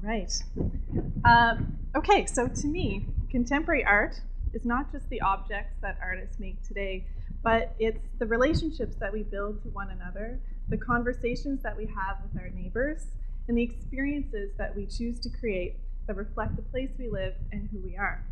right. Okay, so to me, contemporary art is not just the objects that artists make today, but it's the relationships that we build to one another, the conversations that we have with our neighbors, and the experiences that we choose to create that reflect the place we live and who we are.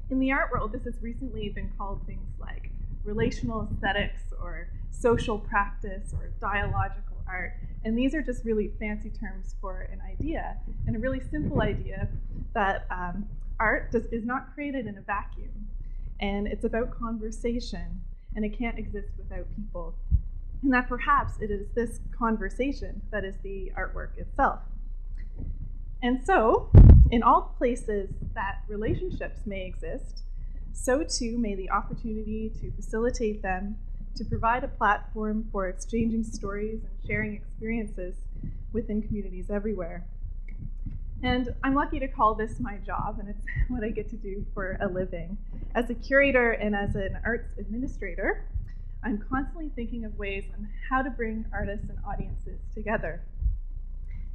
In the art world, this has recently been called things like relational aesthetics or social practice or dialogical art. And these are just really fancy terms for an idea, and a really simple idea that art is not created in a vacuum. And it's about conversation, and it can't exist without people. And that perhaps it is this conversation that is the artwork itself. And so, in all places that relationships may exist, so too may the opportunity to facilitate them, to provide a platform for exchanging stories and sharing experiences within communities everywhere. And I'm lucky to call this my job, and it's what I get to do for a living. As a curator and as an arts administrator, I'm constantly thinking of ways on how to bring artists and audiences together.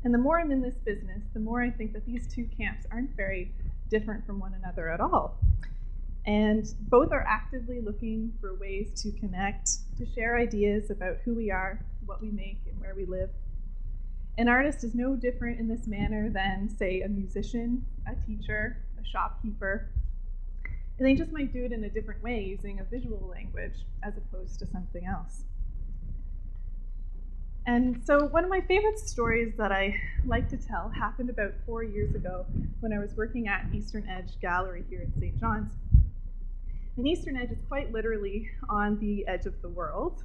And the more I'm in this business, the more I think that these two camps aren't very different from one another at all. And both are actively looking for ways to connect, to share ideas about who we are, what we make, and where we live. An artist is no different in this manner than, say, a musician, a teacher, a shopkeeper. And they just might do it in a different way using a visual language as opposed to something else. And so one of my favorite stories that I like to tell happened about 4 years ago when I was working at Eastern Edge Gallery here at St. John's. And Eastern Edge is quite literally on the edge of the world.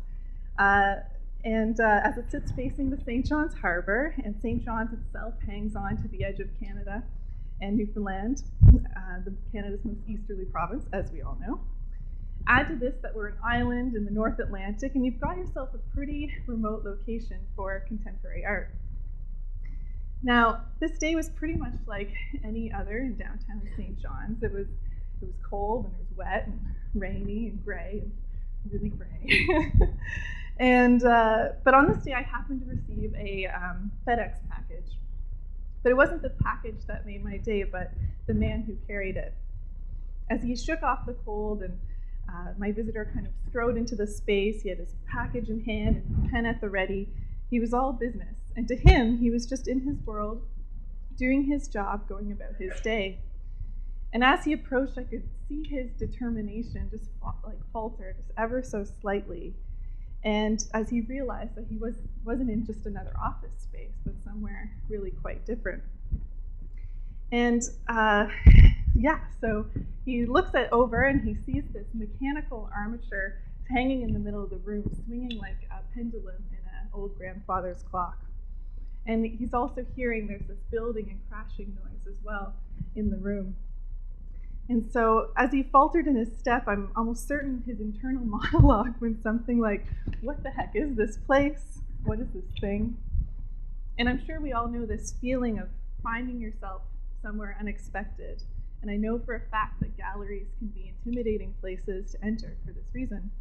As it sits facing the St. John's Harbor, and St. John's itself hangs on to the edge of Canada and Newfoundland, Canada's most easterly province, as we all know. Add to this that we're an island in the North Atlantic, and you've got yourself a pretty remote location for contemporary art. Now, this day was pretty much like any other in downtown St. John's. It was cold, and it was wet, and rainy, and gray, and really gray. But on this day, I happened to receive a FedEx package. But it wasn't the package that made my day, but the man who carried it. As he shook off the cold, and my visitor kind of strode into the space, he had his package in hand and pen at the ready. He was all business. And to him, he was just in his world, doing his job, going about his day. And as he approached, I could see his determination just falter just ever so slightly. And as he realized that he wasn't in just another office space, but somewhere really quite different. And so he looks over and he sees this mechanical armature hanging in the middle of the room, swinging like a pendulum in an old grandfather's clock. And he's also hearing there's this building and crashing noise as well in the room. And so as he faltered in his step, I'm almost certain his internal monologue went something like, "What the heck is this place? What is this thing?" And I'm sure we all know this feeling of finding yourself somewhere unexpected. And I know for a fact that galleries can be intimidating places to enter for this reason.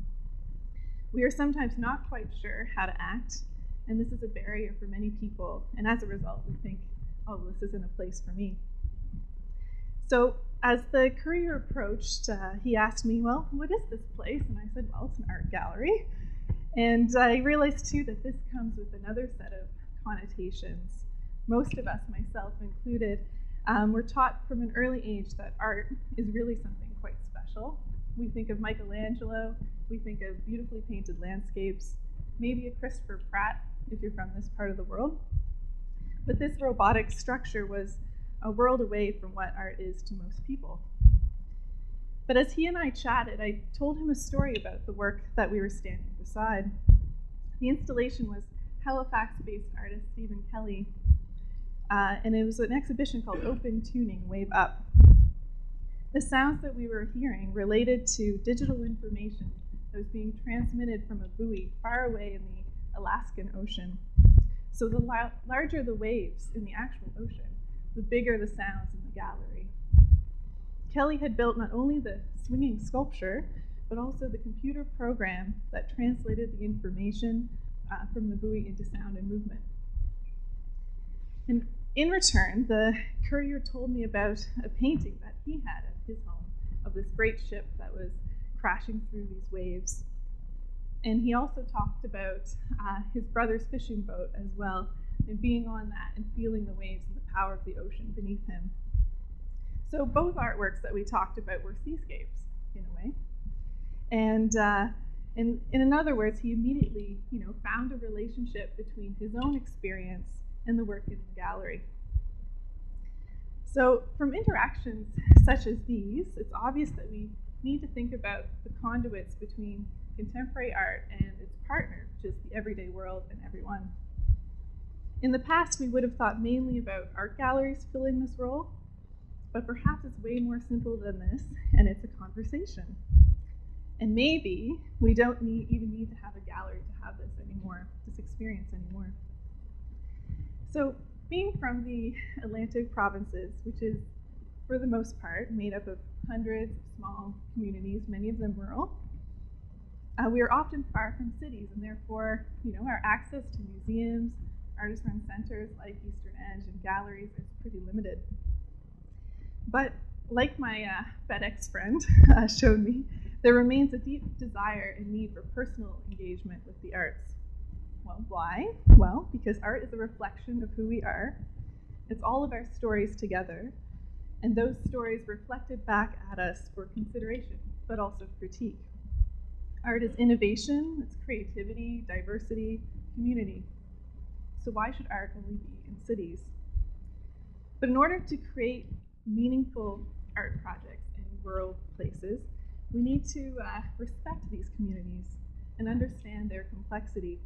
We are sometimes not quite sure how to act, and this is a barrier for many people. And as a result, we think, oh, this isn't a place for me. So as the courier approached, he asked me, well, what is this place? And I said, well, it's an art gallery. And I realized, too, that this comes with another set of connotations. Most of us, myself included, we're taught from an early age that art is really something quite special. We think of Michelangelo, we think of beautifully painted landscapes, maybe a Christopher Pratt, if you're from this part of the world. But this robotic structure was a world away from what art is to most people. But as he and I chatted, I told him a story about the work that we were standing beside. The installation was Halifax-based artist Stephen Kelly, and it was an exhibition called Open Tuning, Wave Up. The sounds that we were hearing related to digital information that was being transmitted from a buoy far away in the Alaskan Ocean. So the larger the waves in the actual ocean, the bigger the sounds in the gallery. Kelly had built not only the swinging sculpture, but also the computer program that translated the information from the buoy into sound and movement. And In return, the courier told me about a painting that he had at his home of this great ship that was crashing through these waves. And he also talked about his brother's fishing boat as well, and being on that and feeling the waves and the power of the ocean beneath him. So both artworks that we talked about were seascapes, in a way. And in other words, he immediately, found a relationship between his own experience and the work in the gallery. So from interactions such as these, it's obvious that we need to think about the conduits between contemporary art and its partner, which is the everyday world and everyone. In the past, we would have thought mainly about art galleries filling this role, but perhaps it's way more simple than this, and it's a conversation. And maybe we don't even need to have a gallery to have this experience anymore. So being from the Atlantic provinces, which is, for the most part, made up of hundreds of small communities, many of them rural, we are often far from cities, and therefore, our access to museums, artist-run centers like Eastern Edge and galleries is pretty limited. But like my FedEx friend showed me, there remains a deep desire and need for personal engagement with the arts. Well, why? Well, because art is a reflection of who we are. It's all of our stories together, and those stories reflected back at us for consideration, but also critique. Art is innovation, it's creativity, diversity, community. So why should art only be in cities? But in order to create meaningful art projects in rural places, we need to respect these communities and understand their complexity.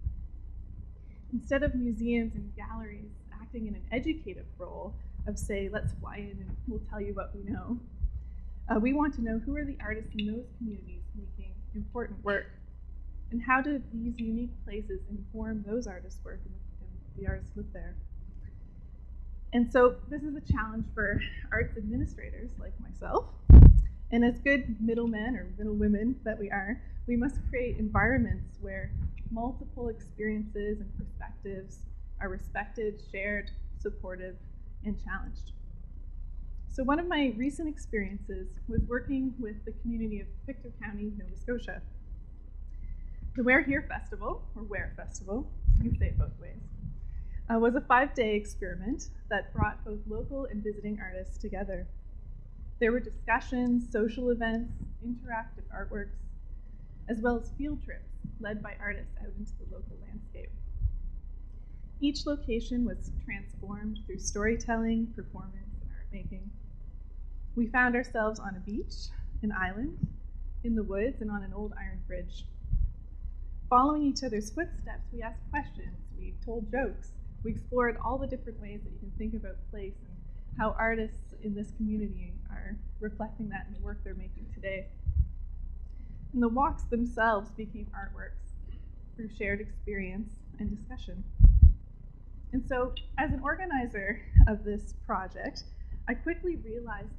Instead of museums and galleries acting in an educative role of, say, let's fly in and we'll tell you what we know, we want to know who are the artists in those communities making important work, and how do these unique places inform those artists' work and the artists live there. And so this is a challenge for arts administrators like myself. And as good middlemen or middlewomen that we are, we must create environments where multiple experiences and perspectives are respected, shared, supportive, and challenged. So one of my recent experiences was working with the community of Pictou County, Nova Scotia. The We're Here Festival, or Where Festival, you can say it both ways, was a 5-day experiment that brought both local and visiting artists together. There were discussions, social events, interactive artworks, as well as field trips led by artists out into the local landscape. Each location was transformed through storytelling, performance, and art making. We found ourselves on a beach, an island, in the woods, and on an old iron bridge. Following each other's footsteps, we asked questions, we told jokes, we explored all the different ways that you can think about place and how artists in this community are reflecting that in the work they're making today. And the walks themselves became artworks through shared experience and discussion. And so, as an organizer of this project, I quickly realized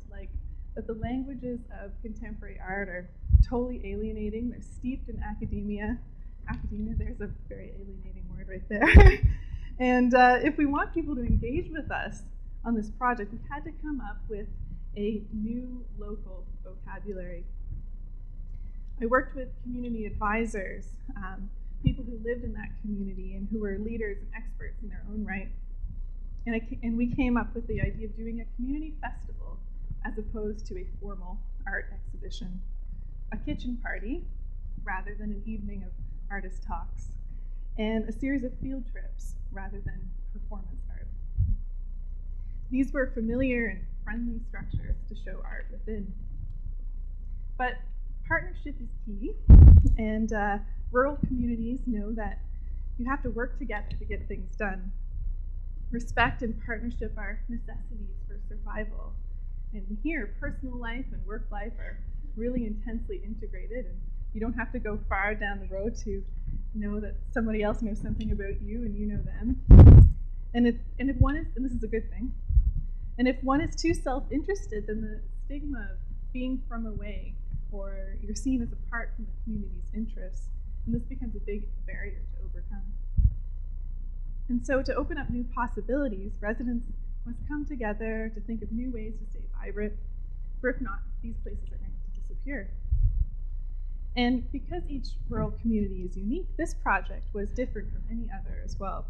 that the languages of contemporary art are totally alienating. They're steeped in academia. Academia, there's a very alienating word right there. And if we want people to engage with us on this project, we had to come up with a new local vocabulary. I worked with community advisors, people who lived in that community and who were leaders and experts in their own right. And we came up with the idea of doing a community festival as opposed to a formal art exhibition, a kitchen party rather than an evening of artist talks, and a series of field trips rather than performance art. These were familiar and friendly structures to show art within. But partnership is key, and rural communities know that you have to work together to get things done. Respect and partnership are necessities for survival. And here, personal life and work life are really intensely integrated, and you don't have to go far down the road to know that somebody else knows something about you and you know them. And if one is, and this is a good thing, and if one is too self-interested, then the stigma of being from away, or you're seen as apart from the community's interests, and this becomes a big barrier to overcome. And so to open up new possibilities, residents must come together to think of new ways to stay vibrant, for if not, these places are going to disappear. And because each rural community is unique, this project was different from any other as well.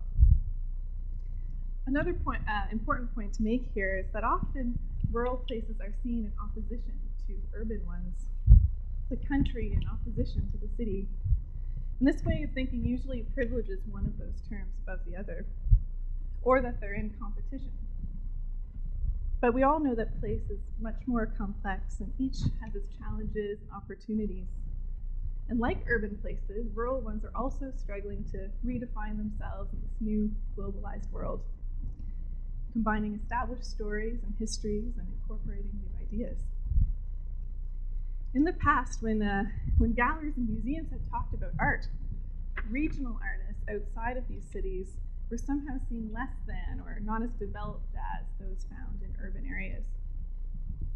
Another important point to make here is that often rural places are seen in opposition to urban ones, the country in opposition to the city. And this way of thinking usually privileges one of those terms above the other, or that they're in competition. But we all know that place is much more complex, and each has its challenges and opportunities. And like urban places, rural ones are also struggling to redefine themselves in this new globalized world, combining established stories and histories and incorporating new ideas. In the past, when galleries and museums had talked about art, regional artists outside of these cities were somehow seen less than or not as developed as those found in urban areas.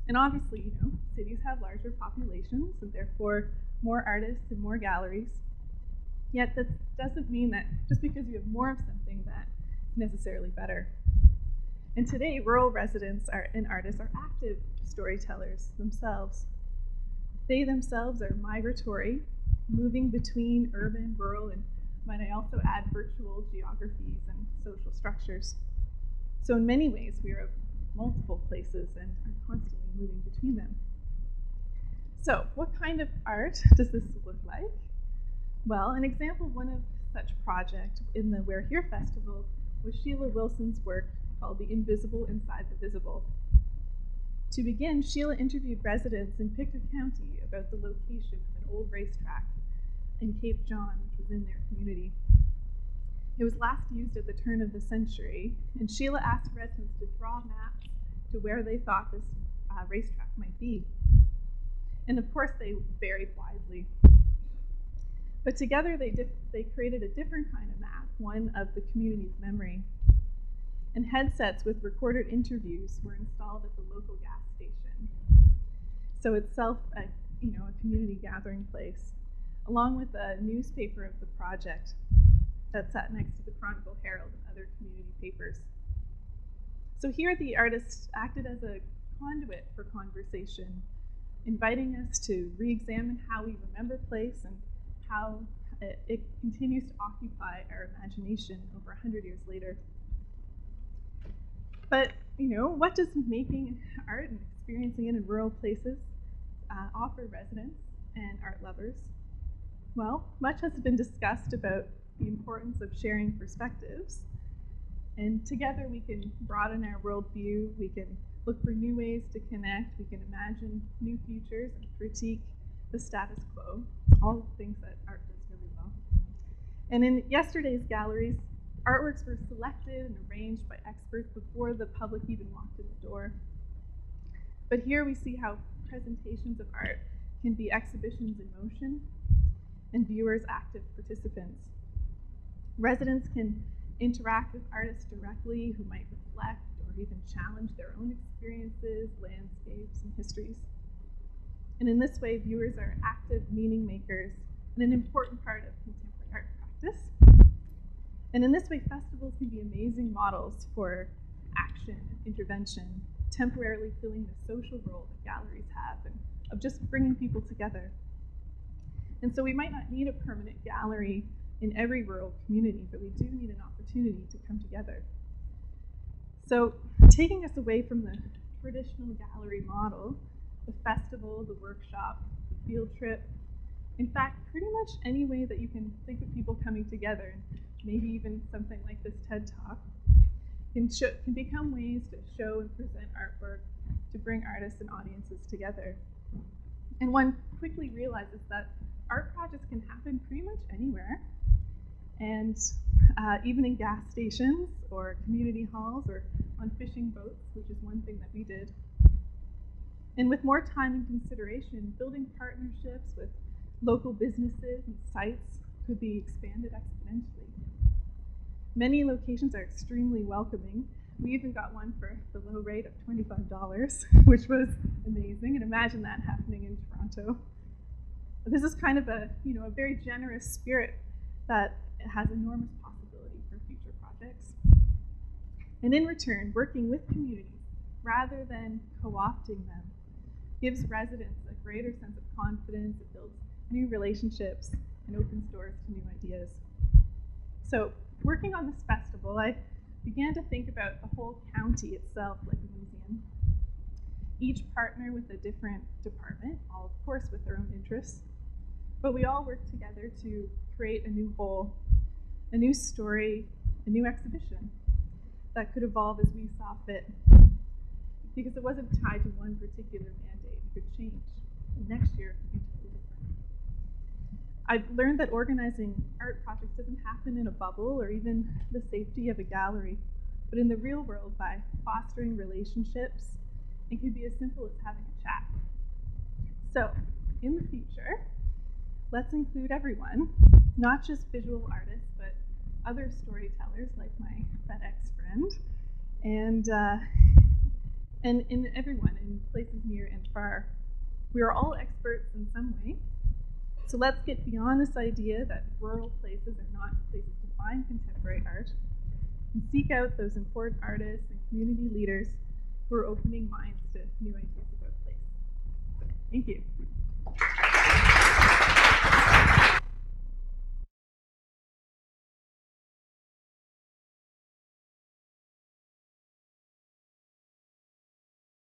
And obviously, cities have larger populations and therefore more artists and more galleries. Yet that doesn't mean that just because you have more of something that it's necessarily better. And today, rural residents and artists are active storytellers themselves. They themselves are migratory, moving between urban, rural, and might I also add virtual geographies and social structures. So in many ways, we are of multiple places and are constantly moving between them. So what kind of art does this look like? Well, an example of one of such project in the We're Here Festival was Sheila Wilson's work called The Invisible Inside the Visible. To begin, Sheila interviewed residents in Pictou County about the location of an old racetrack in Cape John, which was in their community. It was last used at the turn of the century, and Sheila asked residents to draw maps to where they thought this racetrack might be. And of course, they varied widely. But together, they created a different kind of map, one of the community's memory. And headsets with recorded interviews were installed at the local gas station. So itself, a community gathering place, along with a newspaper of the project that sat next to the Chronicle Herald and other community papers. So here the artist acted as a conduit for conversation, inviting us to re-examine how we remember place and how it continues to occupy our imagination over 100 years later. But, what does making art and experiencing it in rural places offer residents and art lovers? Well, much has been discussed about the importance of sharing perspectives. And together we can broaden our worldview, we can look for new ways to connect, we can imagine new futures and critique the status quo, all things that art does really well. And in yesterday's galleries, artworks were selected and arranged by experts before the public even walked in the door. But here we see how presentations of art can be exhibitions in motion and viewers active participants. Residents can interact with artists directly who might reflect or even challenge their own experiences, landscapes, and histories. And in this way, viewers are active meaning makers and an important part of contemporary art practice. And in this way, festivals can be amazing models for action and intervention, temporarily filling the social role that galleries have and of just bringing people together. And so we might not need a permanent gallery in every rural community, but we do need an opportunity to come together. So taking us away from the traditional gallery model, the festival, the workshop, the field trip, in fact, pretty much any way that you can think of people coming together, and maybe even something like this TED Talk, can become ways to show and present artwork to bring artists and audiences together. And one quickly realizes that art projects can happen pretty much anywhere, and even in gas stations or community halls or on fishing boats, which is one thing that we did. And with more time and consideration, building partnerships with local businesses and sites could be expanded exponentially. Many locations are extremely welcoming. We even got one for the low rate of $25, which was amazing, and imagine that happening in Toronto. This is kind of a very generous spirit that has enormous possibility for future projects. And in return, working with communities rather than co-opting them gives residents a greater sense of confidence, it builds new relationships, and opens doors to new ideas. So, working on this festival, I began to think about the whole county itself like a museum. Each partner with a different department, all of course with their own interests, but we all work together to create a new whole, a new story, a new exhibition that could evolve as we saw fit, because it wasn't tied to one particular mandate. It could change. And next year, it could be totally different. I've learned that organizing art projects doesn't happen in a bubble or even the safety of a gallery, but in the real world by fostering relationships. It could be as simple as having a chat. So, in the future, let's include everyone, not just visual artists, but other storytellers like my TEDx friend, and in everyone in places near and far. We are all experts in some way, so let's get beyond this idea that rural places are not places to find contemporary art, and seek out those important artists and community leaders who are opening minds to new ideas about place. So, thank you.